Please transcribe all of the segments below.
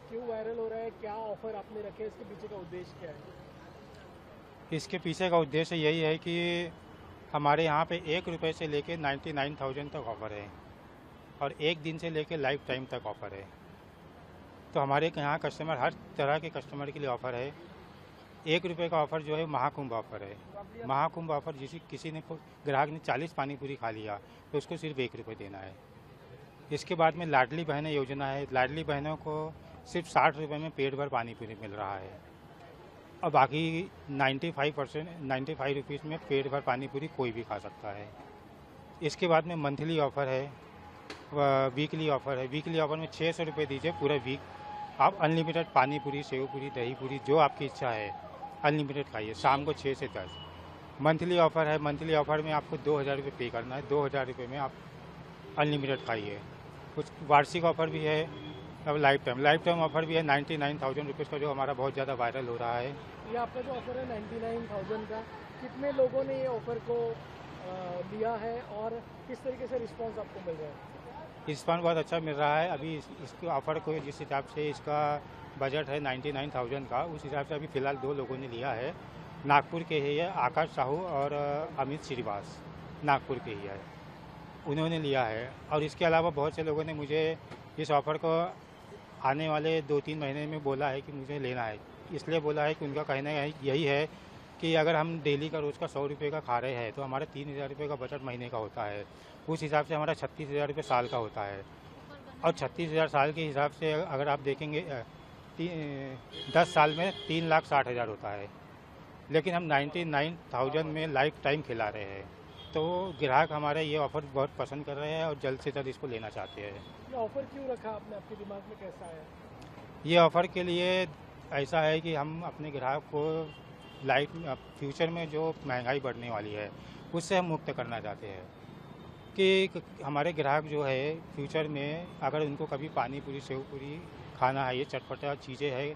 क्यों वायरल हो रहा है, क्या ऑफर आपने रखे, इसके पीछे का उद्देश्य क्या है? इसके पीछे का उद्देश्य यही है कि हमारे यहाँ पे 1 रुपये से लेके 99,000 तक ऑफ़र है और 1 दिन से लेके लाइफ टाइम तक ऑफ़र है। तो हमारे यहाँ कस्टमर, हर तरह के कस्टमर के लिए ऑफ़र है। 1 रुपये का ऑफ़र जो है महाकुंभ ऑफ़र है। महाकुंभ ऑफ़र किसी ने ग्राहक ने 40 पानी पूरी खा लिया तो उसको सिर्फ 1 रुपये देना है। इसके बाद में लाडली बहनें योजना है। लाडली बहनों को सिर्फ 60 रुपये में पेट भर पानी पूरी मिल रहा है और बाकी 95 रुपीज़ में पेट भर पानी पूरी कोई भी खा सकता है। इसके बाद में मंथली ऑफ़र है, वीकली ऑफ़र है। वीकली ऑफ़र में 600 रुपये दीजिए, पूरा वीक आप अनलिमिटेड पानी पूरी, सेव पूरी, दही पूरी, जो आपकी इच्छा है अनलिमिटेड खाइए, शाम को 6 से 10। मंथली ऑफ़र है। मंथली ऑफ़र में आपको 2,000 रुपये पे करना है। 2,000 रुपये में आप अनलिमिटेड खाइए। कुछ वार्षिक ऑफ़र भी है। अब लाइफ टाइम ऑफ़र भी है 99,000 रुपीज़ का, जो हमारा बहुत ज़्यादा वायरल हो रहा है। ये आपका जो ऑफ़र है 99,000 का, कितने लोगों ने ये ऑफ़र को लिया है और किस तरीके से रिस्पांस आपको मिल रहा है? रिस्पांस बहुत अच्छा मिल रहा है। अभी इसके ऑफ़र को जिस हिसाब से इसका बजट है 99,000 का, उस हिसाब से अभी फ़िलहाल 2 लोगों ने लिया है। नागपुर के ही है, आकाश साहू और अमित श्रीवास, नागपुर के ही है, उन्होंने लिया है। और इसके अलावा बहुत से लोगों ने मुझे इस ऑफ़र को आने वाले 2-3 महीने में बोला है कि मुझे लेना है। इसलिए बोला है कि उनका कहना यही है कि अगर हम डेली का रोज़ का 100 रुपये का खा रहे हैं तो हमारा 3,000 रुपये का बजट महीने का होता है। उस हिसाब से हमारा 36,000 रुपये साल का होता है और 36,000 साल के हिसाब से अगर आप देखेंगे 10 साल में 3,60,000 होता है। लेकिन हम 99,000 में लाइफ टाइम खिला रहे हैं, तो ग्राहक हमारे ये ऑफ़र बहुत पसंद कर रहे हैं और जल्द से जल्द इसको लेना चाहते हैं। ये ऑफ़र क्यों रखा आपने, आपके दिमाग में कैसा है? ये ऑफ़र के लिए ऐसा है कि हम अपने ग्राहक को फ्यूचर में जो महंगाई बढ़ने वाली है उससे हम मुक्त करना चाहते हैं कि हमारे ग्राहक जो है फ्यूचर में अगर उनको कभी पानी पूरी, सेव पूरी खाना है, ये चटपटा चीज़ें है,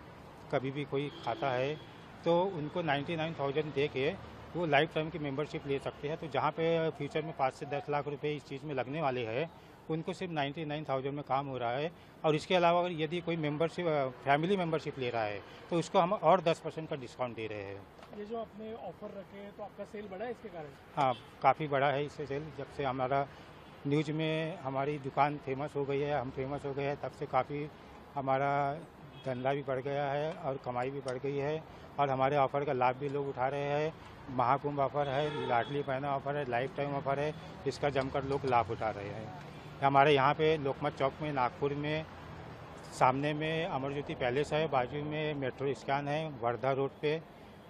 कभी भी कोई खाता है तो उनको 99,000 दे के वो लाइफ टाइम की मेंबरशिप ले सकते हैं। तो जहाँ पे फ्यूचर में 5 से 10 लाख रुपए इस चीज़ में लगने वाले हैं, उनको सिर्फ 99,000 में काम हो रहा है। और इसके अलावा अगर यदि कोई मेंबरशिप, फैमिली मेंबरशिप ले रहा है तो उसको हम और 10% का डिस्काउंट दे रहे हैं। ये जो आपने ऑफ़र रखे हैं तो आपका सेल बढ़ा है इसके कारण? हाँ, काफ़ी बड़ा है इससे सेल। जब से हमारा न्यूज़ में हमारी दुकान फेमस हो गई है, हम फेमस हो गए हैं, तब से काफ़ी हमारा धंधा भी बढ़ गया है और कमाई भी बढ़ गई है और हमारे ऑफ़र का लाभ भी लोग उठा रहे हैं। महाकुंभ ऑफ़र है, लाडली बहना ऑफ़र है, लाइफ टाइम ऑफ़र है, इसका जमकर लोग लाभ उठा रहे हैं। हमारे यहाँ पे लोकमत चौक में, नागपुर में, सामने में अमर ज्योति पैलेस है, बाजू में मेट्रो स्टैंड है, वर्धा रोड पे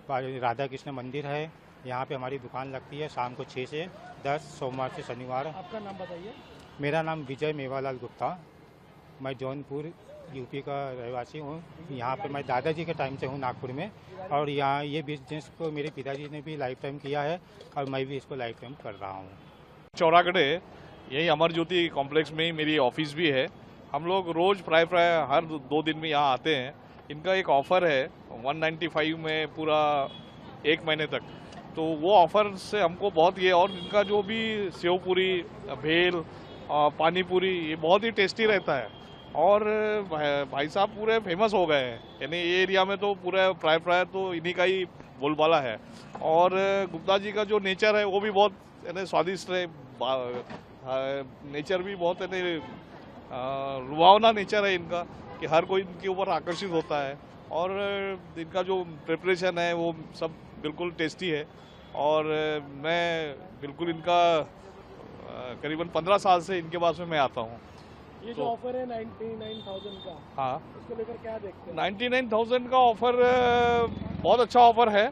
राधा कृष्ण मंदिर है। यहाँ पे हमारी दुकान लगती है शाम को 6 से 10, सोमवार से शनिवार। आपका नाम बताइए। मेरा नाम विजय मेवालाल गुप्ता, मैं जौनपुर यूपी का रहवासी हूँ। यहाँ पे मैं दादाजी के टाइम से हूँ नागपुर में और यहाँ ये बिजनेस को मेरे पिताजी ने भी लाइफ टाइम किया है और मैं भी इसको लाइफ टाइम कर रहा हूँ। चौरागढ़े यही अमर ज्योति कॉम्प्लेक्स में ही मेरी ऑफिस भी है। हम लोग रोज़ प्राय हर 2 दिन में यहाँ आते हैं। इनका एक ऑफ़र है 195 में पूरा 1 महीने तक तो वो ऑफर से हमको बहुत ये, और इनका जो भी सेव पूरी, भेल, पानी पूरी, ये बहुत ही टेस्टी रहता है। और भाई साहब पूरे फेमस हो गए हैं, यानी ये एरिया में तो पूरा प्राय तो इन्हीं का ही बोलबाला है। और गुप्ता जी का जो नेचर है वो भी बहुत यानी स्वादिष्ट है, नेचर भी बहुत यानी लुभावना नेचर है इनका, कि हर कोई इनके ऊपर आकर्षित होता है। और इनका जो प्रिपरेशन है वो सब बिल्कुल टेस्टी है। और मैं बिल्कुल इनका करीबन 15 साल से इनके पास में मैं आता हूँ। ये जो ऑफर है 99,000 का, हाँ, उसको लेकर क्या देखते हैं? 99,000 का ऑफर बहुत अच्छा ऑफर है।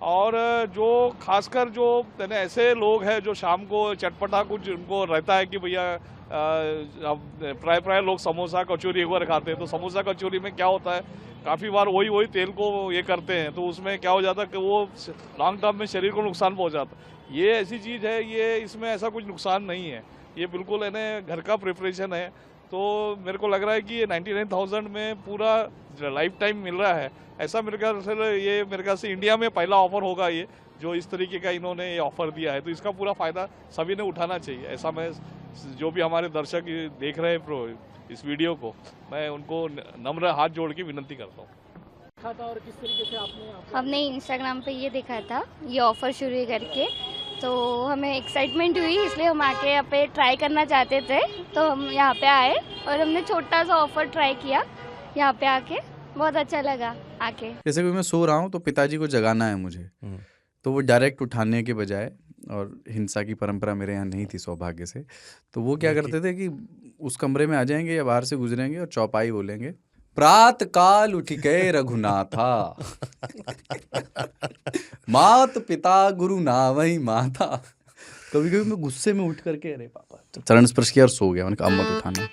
और जो खासकर जो यानी ऐसे लोग हैं जो शाम को चटपटा कुछ उनको रहता है कि भैया प्राय लोग समोसा कचौरी एक बार खाते हैं, तो समोसा कचौरी में क्या होता है, काफ़ी बार वही तेल को ये करते हैं, तो उसमें क्या हो जाता है कि वो लॉन्ग टर्म में शरीर को नुकसान पहुंचाता है। ये ऐसी चीज़ है, ये इसमें ऐसा कुछ नुकसान नहीं है, ये बिल्कुल है ना घर का प्रिपरेशन है। तो मेरे को लग रहा है कि ये 99,000 में पूरा लाइफ टाइम मिल रहा है। ऐसा मेरे ख्याल से इंडिया में पहला ऑफर होगा ये, जो इस तरीके का इन्होंने ये ऑफर दिया है। तो इसका पूरा फायदा सभी ने उठाना चाहिए। ऐसा मैं, जो भी हमारे दर्शक देख रहे हैं इस वीडियो को, मैं उनको नम्र हाथ जोड़ के विनती करता हूँ। देखा था और किस तरीके से आपने हमने इंस्टाग्राम पे ये देखा था, ये ऑफ़र शुरू है करके, तो हमें एक्साइटमेंट हुई, इसलिए हम आके यहाँ पे ट्राई करना चाहते थे। तो हम यहाँ पे आए और हमने छोटा सा ऑफ़र ट्राई किया यहाँ पे आके, बहुत अच्छा लगा आके। जैसे कि मैं सो रहा हूँ तो पिताजी को जगाना है मुझे, तो वो डायरेक्ट उठाने के बजाय, और हिंसा की परंपरा मेरे यहाँ नहीं थी सौभाग्य से, तो वो क्या करते थे कि उस कमरे में आ जाएंगे या बाहर से गुजरेंगे और चौपाई बोलेंगे, प्रात काल उठ गए रघुनाथा, मात पिता गुरु नावई माता। कभी कभी मैं गुस्से में उठ करके अरे पापा, चरण स्पर्श किया और सो गया। मैंने कहा अब मत उठाना।